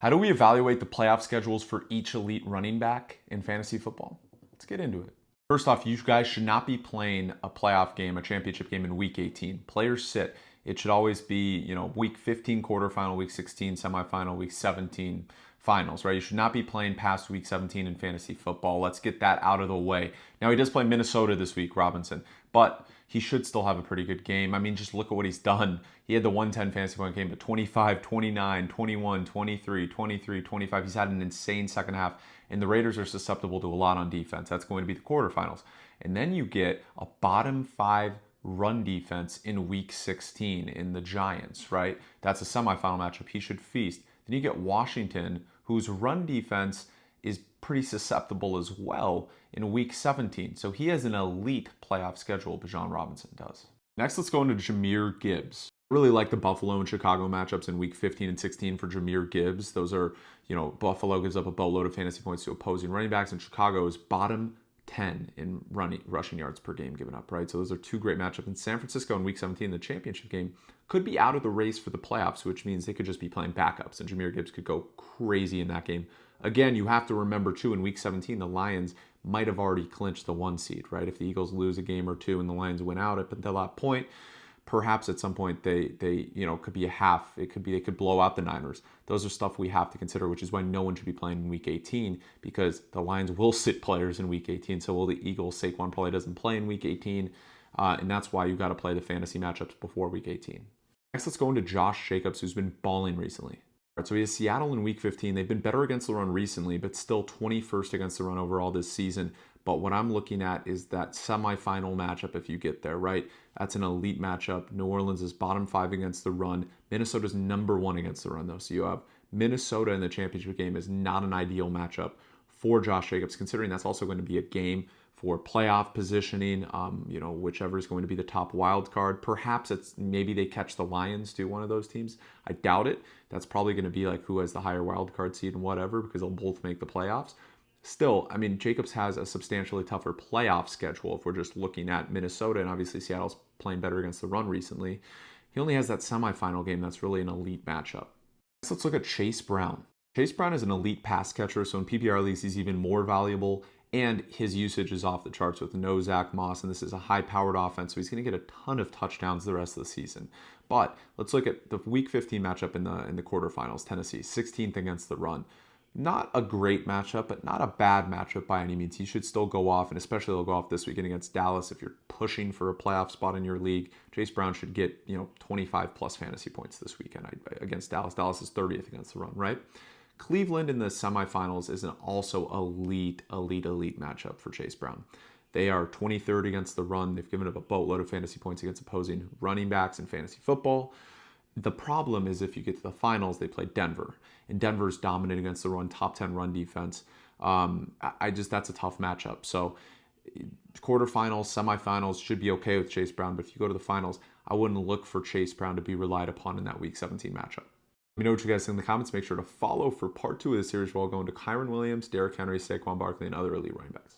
How do we evaluate the playoff schedules for each elite running back in fantasy football? Let's get into it. First off, you guys should not be playing a playoff game, a championship game in week 18. Players sit. It should always be, week 15 quarterfinal, week 16 semifinal, week 17 finals, right? You should not be playing past week 17 in fantasy football. Let's get that out of the way. Now, he does play Minnesota this week, Robinson, but he should still have a pretty good game. I mean, just look at what he's done. He had the 110 fantasy point game, but 25, 29, 21, 23, 23, 25. He's had an insane second half, and the Raiders are susceptible to a lot on defense. That's going to be the quarterfinals. And then you get a bottom five run defense in week 16 in the Giants, right? That's a semifinal matchup. He should feast. Then you get Washington, whose run defense is pretty susceptible as well in week 17. So he has an elite playoff schedule, Bijan Robinson does. Next, let's go into Jahmyr Gibbs. I really like the Buffalo and Chicago matchups in week 15 and 16 for Jahmyr Gibbs. Those are, Buffalo gives up a boatload of fantasy points to opposing running backs, and Chicago is bottom 10 in rushing yards per game given up, right? So those are two great matchups. In San Francisco in week 17, the championship game could be out of the race for the playoffs, which means they could just be playing backups, and Jahmyr Gibbs could go crazy in that game. Again, you have to remember, too, in week 17, the Lions might have already clinched the 1 seed, right? If the Eagles lose a game or two and the Lions win out up until that point, perhaps at some point they could be a half. It could be they could blow out the Niners. Those are stuff we have to consider, which is why no one should be playing in week 18, because the Lions will sit players in week 18. So will the Eagles. Saquon probably doesn't play in week 18, and that's why you got to play the fantasy matchups before week 18. Next, let's go into Josh Jacobs, who's been balling recently. All right, so he has Seattle in week 15. They've been better against the run recently, but still 21st against the run overall this season. But what I'm looking at is that semifinal matchup if you get there, right? That's an elite matchup. New Orleans is bottom 5 against the run. Minnesota's number 1 against the run, though. So you have Minnesota in the championship game is not an ideal matchup for Josh Jacobs, considering that's also going to be a game for playoff positioning, whichever is going to be the top wild card. Perhaps maybe they catch the Lions to one of those teams. I doubt it. That's probably going to be like who has the higher wild card seed and whatever, because they'll both make the playoffs. Still, I mean, Jacobs has a substantially tougher playoff schedule if we're just looking at Minnesota, and obviously Seattle's playing better against the run recently. He only has that semifinal game that's really an elite matchup. So let's look at Chase Brown. Chase Brown is an elite pass catcher, so in PPR leagues he's even more valuable, and his usage is off the charts with no Zach Moss, and this is a high-powered offense, so he's going to get a ton of touchdowns the rest of the season. But let's look at the Week 15 matchup in the quarterfinals. Tennessee, 16th against the run. Not a great matchup, but not a bad matchup by any means. He should still go off, and especially he'll go off this weekend against Dallas. If you're pushing for a playoff spot in your league, Chase Brown should get 25-plus fantasy points this weekend against Dallas. Dallas is 30th against the run, right? Cleveland in the semifinals is an also elite matchup for Chase Brown. They are 23rd against the run. They've given up a boatload of fantasy points against opposing running backs in fantasy football. The problem is if you get to the finals, they play Denver. And Denver's dominant against the run, top 10 run defense. That's a tough matchup. So quarterfinals, semifinals should be okay with Chase Brown. But if you go to the finals, I wouldn't look for Chase Brown to be relied upon in that Week 17 matchup. Let me know what you guys think in the comments. Make sure to follow for part 2 of the series where I'll go into Kyren Williams, Derrick Henry, Saquon Barkley, and other elite running backs.